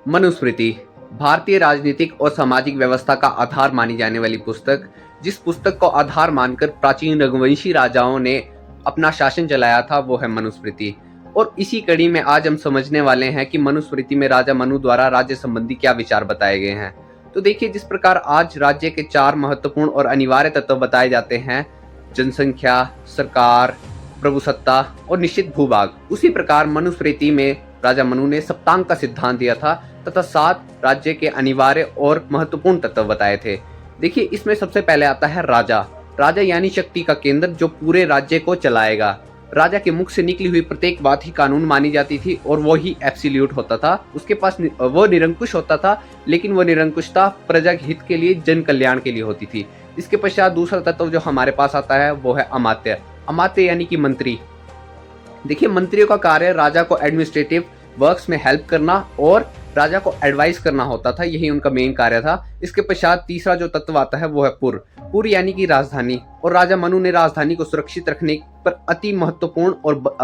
मनुस्मृति भारतीय राजनीतिक और सामाजिक व्यवस्था का आधार मानी जाने वाली पुस्तक, जिस पुस्तक को आधार मानकर प्राचीन रघुवंशी राजाओं ने अपना शासन चलाया था, वो है मनुस्मृति। और इसी कड़ी में आज हम समझने वाले हैं कि मनुस्मृति में राजा मनु द्वारा राज्य संबंधी क्या विचार बताए गए हैं। तो देखिए, जिस प्रकार आज राज्य के 4 महत्वपूर्ण और अनिवार्य तत्व बताए जाते हैं, जनसंख्या, सरकार, प्रभुसत्ता और निश्चित भूभाग, उसी प्रकार मनुस्मृति में राजा मनु ने सप्तांग का सिद्धांत दिया था तथा 7 राज्य के अनिवार्य और महत्वपूर्ण तत्व बताए थे। देखिए, इसमें सबसे पहले आता है राजा। राजा यानी शक्ति का केंद्र जो पूरे राज्य को चलाएगा। राजा के मुख से निकली हुई प्रत्येक बात ही कानून मानी जाती थी और वो ही एब्सोल्यूट होता था। उसके पास वो निरंकुश होता था, लेकिन वो निरंकुशता प्रजा के हित के लिए, जन कल्याण के लिए होती थी। इसके पश्चात दूसरा तत्व जो हमारे पास आता है वो है अमात्य। अमात्य यानी कि मंत्री। देखिए, मंत्रियों का कार्य राजा को एडमिनिस्ट्रेटिव वर्क्स में हेल्प करना और राजा को एडवाइस करना होता था, यही उनका मेन कार्य था। इसके पश्चात तीसरा जो तत्व आता है वो है पुर। पुर यानी कि राजधानी, और राजा मनु ने राजधानी को सुरक्षित रखने पर अति महत्वपूर्ण और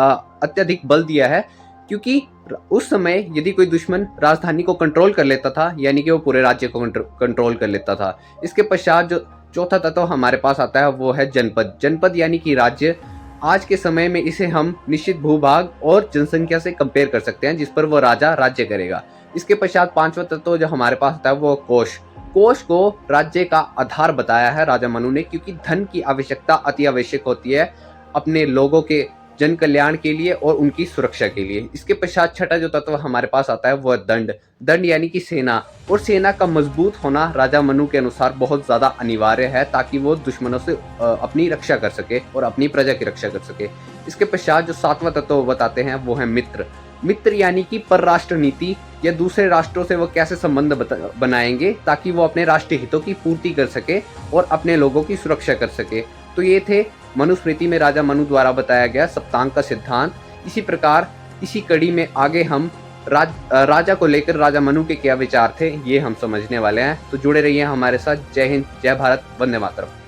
अत्यधिक बल दिया है, क्योंकि उस समय यदि कोई दुश्मन राजधानी को कंट्रोल कर लेता था, यानी कि वो पूरे राज्य को कंट्रोल कर लेता था। इसके पश्चात जो चौथा तत्व हमारे पास आता है वो है जनपद। जनपद यानी कि राज्य। आज के समय में इसे हम निश्चित भूभाग और जनसंख्या से कंपेयर कर सकते हैं, जिस पर वो राजा राज्य करेगा। इसके पश्चात पांचवा तत्व जो हमारे पास आता है वो कोष। कोष को राज्य का आधार बताया है राजा मनु ने, क्योंकि धन की आवश्यकता अति आवश्यक होती है अपने लोगों के जन कल्याण के लिए और उनकी सुरक्षा के लिए। इसके पश्चात छठा जो तत्व हमारे पास आता है वो है दंड। दंड यानी कि सेना, और सेना का मजबूत होना राजा मनु के अनुसार बहुत ज्यादा अनिवार्य है, ताकि वो दुश्मनों से अपनी रक्षा कर सके और अपनी प्रजा की रक्षा कर सके। इसके पश्चात जो सातवां तत्व बताते हैं वो है मित्र। मित्र यानी कि परराष्ट्र नीति, या दूसरे राष्ट्रों से वो कैसे संबंध बनाएंगे ताकि वो अपने राष्ट्रीय हितों की पूर्ति कर सके और अपने लोगों की सुरक्षा कर सके। तो ये थे मनुस्मृति में राजा मनु द्वारा बताया गया सप्तांग का सिद्धांत। इसी प्रकार इसी कड़ी में आगे हम राजा को लेकर राजा मनु के क्या विचार थे, ये हम समझने वाले हैं। तो जुड़े रहिए हमारे साथ। जय हिंद, जय भारत, वंदे मातरम।